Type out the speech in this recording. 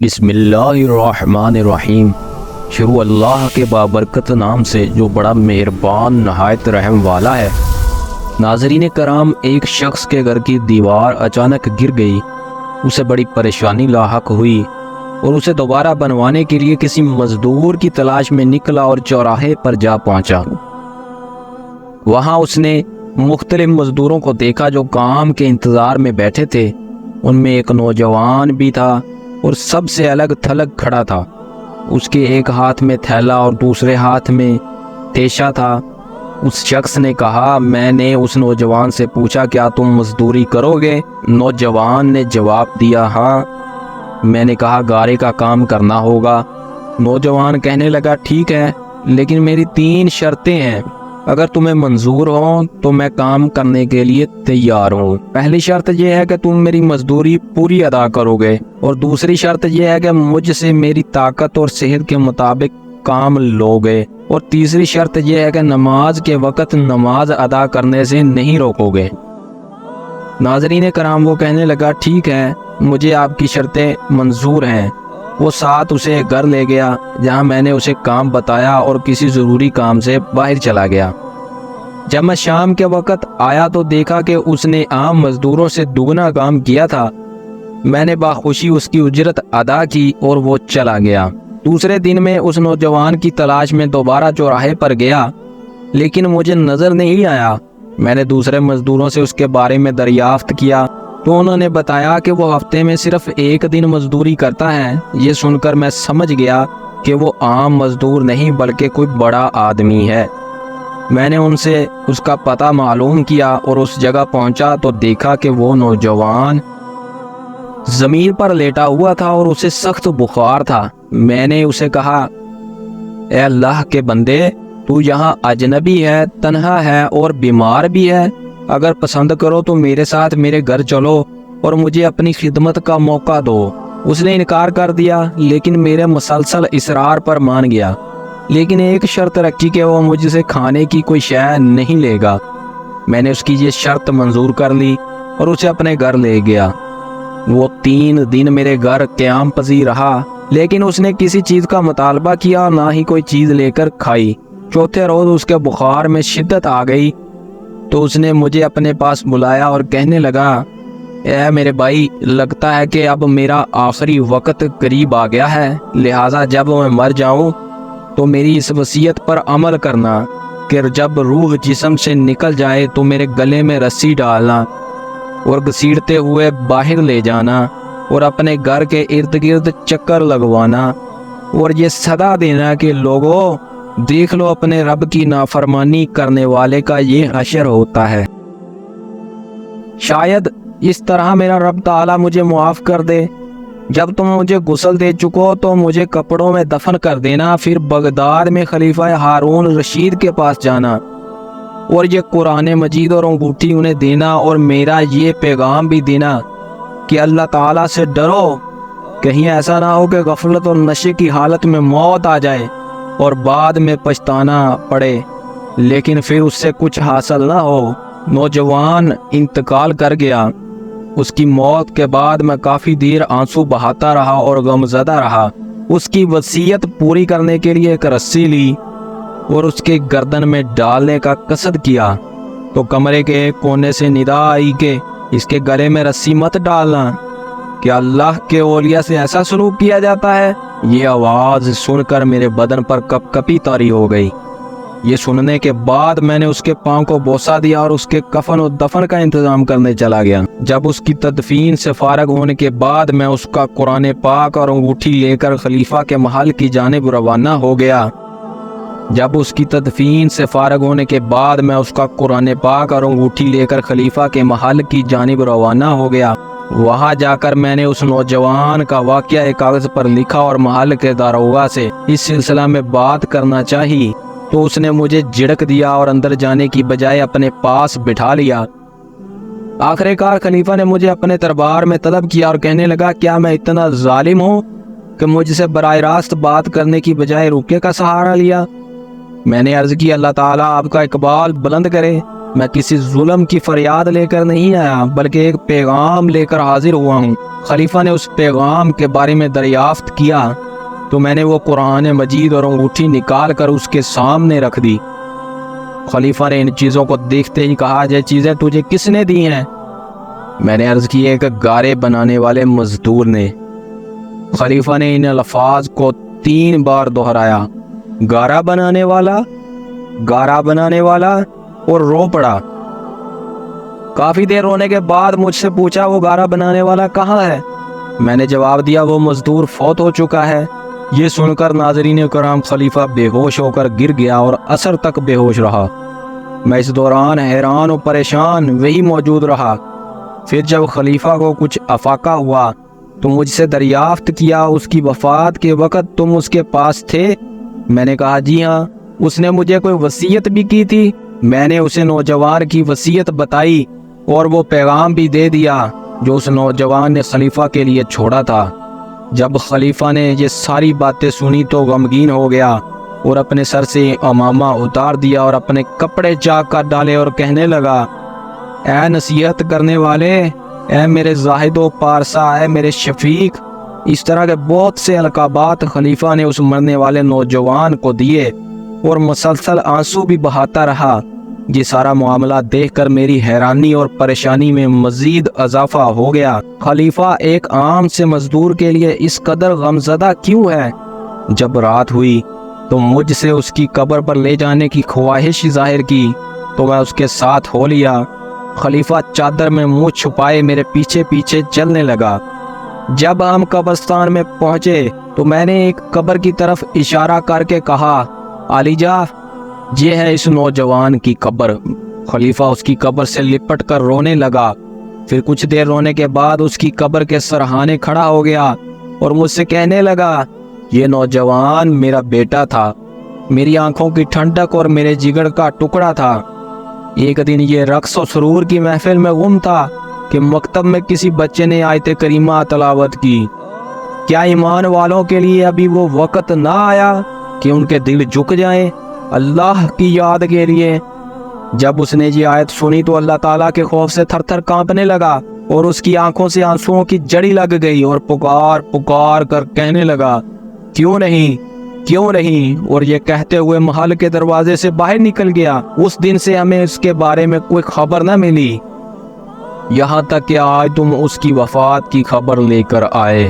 بسم اللہ الرحمن الرحیم۔ شروع اللہ کے بابرکت نام سے جو بڑا مہربان نہایت رحم والا ہے۔ ناظرین کرام، ایک شخص کے گھر کی دیوار اچانک گر گئی۔ اسے بڑی پریشانی لاحق ہوئی اور اسے دوبارہ بنوانے کے لیے کسی مزدور کی تلاش میں نکلا اور چوراہے پر جا پہنچا۔ وہاں اس نے مختلف مزدوروں کو دیکھا جو کام کے انتظار میں بیٹھے تھے۔ ان میں ایک نوجوان بھی تھا اور سب سے الگ تھلگ کھڑا تھا۔ اس کے ایک ہاتھ میں تھیلا اور دوسرے ہاتھ میں تیشہ تھا۔ اس شخص نے کہا، میں نے اس نوجوان سے پوچھا، کیا تم مزدوری کرو گے؟ نوجوان نے جواب دیا، ہاں۔ میں نے کہا، گارے کا کام کرنا ہوگا۔ نوجوان کہنے لگا، ٹھیک ہے، لیکن میری 3 شرطیں ہیں۔ اگر تمہیں منظور ہو تو میں کام کرنے کے لیے تیار ہوں۔ پہلی شرط یہ ہے کہ تم میری مزدوری پوری ادا کرو گے، اور دوسری شرط یہ ہے کہ مجھ سے میری طاقت اور صحت کے مطابق کام لو گے، اور تیسری شرط یہ ہے کہ نماز کے وقت نماز ادا کرنے سے نہیں روکو گے۔ ناظرین کرام، وہ کہنے لگا، ٹھیک ہے، مجھے آپ کی شرطیں منظور ہیں۔ وہ ساتھ اسے گھر لے گیا جہاں میں نے اسے کام بتایا اور کسی ضروری کام سے باہر چلا گیا۔ جب میں شام کے وقت آیا تو دیکھا کہ اس نے عام مزدوروں سے دگنا کام کیا تھا۔ میں نے باخوشی اس کی اجرت ادا کی اور وہ چلا گیا۔ دوسرے دن میں اس نوجوان کی تلاش میں دوبارہ چوراہے پر گیا، لیکن مجھے نظر نہیں آیا۔ میں نے دوسرے مزدوروں سے اس کے بارے میں دریافت کیا تو انہوں نے بتایا کہ وہ ہفتے میں صرف 1 دن مزدوری کرتا ہے۔ یہ سن کر میں سمجھ گیا کہ وہ عام مزدور نہیں بلکہ کوئی بڑا آدمی ہے۔ میں نے ان سے اس کا پتہ معلوم کیا اور اس جگہ پہنچا تو دیکھا کہ وہ نوجوان زمین پر لیٹا ہوا تھا اور اسے سخت بخار تھا۔ میں نے اسے کہا، اے اللہ کے بندے، تو یہاں اجنبی ہے، تنہا ہے اور بیمار بھی ہے۔ اگر پسند کرو تو میرے ساتھ میرے گھر چلو اور مجھے اپنی خدمت کا موقع دو۔ اس نے انکار کر دیا، لیکن میرے مسلسل اصرار پر مان گیا، لیکن ایک شرط رکھی کہ وہ مجھ سے کھانے کی کوئی شے نہیں لے گا۔ میں نے اس کی یہ شرط منظور کر لی اور اسے اپنے گھر لے گیا۔ وہ 3 دن میرے گھر قیام پذیر رہا، لیکن اس نے کسی چیز کا مطالبہ کیا اور نہ ہی کوئی چیز لے کر کھائی۔ چوتھے روز اس کے بخار میں شدت آ گئی تو اس نے مجھے اپنے پاس بلایا اور کہنے لگا، اے میرے بھائی، لگتا ہے کہ اب میرا آخری وقت قریب آ گیا ہے، لہٰذا جب میں مر جاؤں تو میری اس وصیت پر عمل کرنا کہ جب روح جسم سے نکل جائے تو میرے گلے میں رسی ڈالنا اور گھسیٹتے ہوئے باہر لے جانا اور اپنے گھر کے ارد گرد چکر لگوانا اور یہ صدا دینا کہ لوگوں، دیکھ لو، اپنے رب کی نافرمانی کرنے والے کا یہ حشر ہوتا ہے۔ شاید اس طرح میرا رب تعالیٰ مجھے معاف کر دے۔ جب تم مجھے غسل دے چکو تو مجھے کپڑوں میں دفن کر دینا، پھر بغداد میں خلیفہ ہارون رشید کے پاس جانا اور یہ قرآن مجید اور انگوٹھی انہیں دینا اور میرا یہ پیغام بھی دینا کہ اللہ تعالیٰ سے ڈرو، کہیں ایسا نہ ہو کہ غفلت اور نشے کی حالت میں موت آ جائے اور بعد میں پچھتانا پڑے، لیکن پھر اس سے کچھ حاصل نہ ہو۔ نوجوان انتقال کر گیا۔ اس کی موت کے بعد میں کافی دیر آنسو بہاتا رہا اور غمزدہ رہا۔ اس کی وصیت پوری کرنے کے لیے ایک رسی لی اور اس کے گردن میں ڈالنے کا قصد کیا تو کمرے کے ایک کونے سے ندا آئی کہ اس کے گلے میں رسی مت ڈالنا، کہ اللہ کے اولیاء سے ایسا سلوک کیا جاتا ہے۔ یہ آواز سن کر میرے بدن پر کپ کپی طاری ہو گئی۔ یہ سننے کے بعد میں نے اس کے پاؤں کو بوسہ دیا اور اس کے کفن و دفن کا انتظام کرنے چلا گیا۔ جب اس کی تدفین سے فارغ ہونے کے بعد میں اس کا قرآن پاک اور انگوٹھی لے کر خلیفہ کے محل کی جانب روانہ ہو گیا۔ جب اس کی تدفین سے فارغ ہونے کے بعد میں اس کا قرآن پاک اور انگوٹھی لے کر خلیفہ کے محل کی جانب روانہ ہو گیا۔ وہاں جا کر میں نے اس نوجوان کا واقعہ ایک کاغذ پر لکھا اور محل کے داروغہ سے اس سلسلہ میں بات کرنا چاہی تو اس نے مجھے جھڑک دیا اور اندر جانے کی بجائے اپنے پاس بٹھا لیا۔ آخر کار خلیفہ نے مجھے اپنے دربار میں طلب کیا اور کہنے لگا، کیا میں اتنا ظالم ہوں کہ مجھ سے براہ راست بات کرنے کی بجائے رقیہ کا سہارا لیا؟ میں نے عرض کی، اللہ تعالیٰ آپ کا اقبال بلند کرے۔ میں کسی ظلم کی فریاد لے کر نہیں آیا بلکہ ایک پیغام لے کر حاضر ہوا ہوں۔ خلیفہ نے اس پیغام کے بارے میں دریافت کیا تو میں نے وہ قرآن مجید اور انگوٹھی نکال کر اس کے سامنے رکھ دی۔ خلیفہ نے ان چیزوں کو دیکھتے ہی کہا، یہ چیزیں تجھے کس نے دی ہیں؟ میں نے عرض کی کہ گارے بنانے والے مزدور نے۔ خلیفہ نے ان الفاظ کو 3 بار دہرایا، گارا بنانے والا، گارا بنانے والا، اور رو پڑا۔ کافی دیر رونے کے بعد مجھ سے پوچھا، وہ گارا بنانے والا کہاں ہے؟ میں نے جواب دیا، وہ مزدور فوت ہو چکا ہے۔ یہ سن کر ناظرین کرام خلیفہ بے ہوش ہو کر گر گیا اور عصر تک بے ہوش رہا۔ میں اس دوران حیران و پریشان وہی موجود رہا۔ پھر جب خلیفہ کو کچھ افاقہ ہوا تو مجھ سے دریافت کیا، اس کی وفات کے وقت تم اس کے پاس تھے؟ میں نے کہا، جی ہاں، اس نے مجھے کوئی وصیت بھی کی تھی۔ میں نے اسے نوجوان کی وصیت بتائی اور وہ پیغام بھی دے دیا جو اس نوجوان نے خلیفہ کے لیے چھوڑا تھا۔ جب خلیفہ نے یہ ساری باتیں سنی تو غمگین ہو گیا اور اپنے سر سے عمامہ اتار دیا اور اپنے کپڑے چاک کر ڈالے اور کہنے لگا، اے نصیحت کرنے والے، اے میرے زاہد و پارسا، اے میرے شفیق۔ اس طرح کے بہت سے القابات خلیفہ نے اس مرنے والے نوجوان کو دیے اور مسلسل آنسو بھی بہاتا رہا۔ یہ سارا معاملہ دیکھ کر میری حیرانی اور پریشانی میں مزید اضافہ ہو گیا۔ خلیفہ ایک عام سے مزدور کے لیے اس قدر غمزدہ کیوں ہے؟ جب رات ہوئی تو مجھ سے اس کی قبر پر لے جانے کی خواہش ظاہر کی تو میں اس کے ساتھ ہو لیا۔ خلیفہ چادر میں منہ چھپائے میرے پیچھے پیچھے چلنے لگا۔ جب ہم قبرستان میں پہنچے تو میں نے ایک قبر کی طرف اشارہ کر کے کہا، علی جا، یہ ہے اس نوجوان کی قبر۔ خلیفہ اس کی قبر سے لپٹ کر رونے لگا۔ پھر کچھ دیر رونے کے بعد اس کی قبر کے سرہانے کھڑا ہو گیا اور مجھ سے کہنے لگا، یہ نوجوان میرا بیٹا تھا، میری آنکھوں کی ٹھنڈک اور میرے جگر کا ٹکڑا تھا۔ ایک دن یہ رقص و سرور کی محفل میں گم تھا کہ مکتب میں کسی بچے نے آیت کریمہ تلاوت کی، کیا ایمان والوں کے لیے ابھی وہ وقت نہ آیا کہ ان کے دل جھک جائیں اللہ کی یاد کے لیے؟ جب اس نے یہ آیت سنی تو اللہ تعالیٰ کے خوف سے تھر تھر کانپنے لگا اور اس کی آنکھوں سے آنسوؤں کی جڑی لگ گئی اور پکار پکار کر کہنے لگا، کیوں نہیں، کیوں نہیں، اور یہ کہتے ہوئے محل کے دروازے سے باہر نکل گیا۔ اس دن سے ہمیں اس کے بارے میں کوئی خبر نہ ملی، یہاں تک کہ آج تم اس کی وفات کی خبر لے کر آئے۔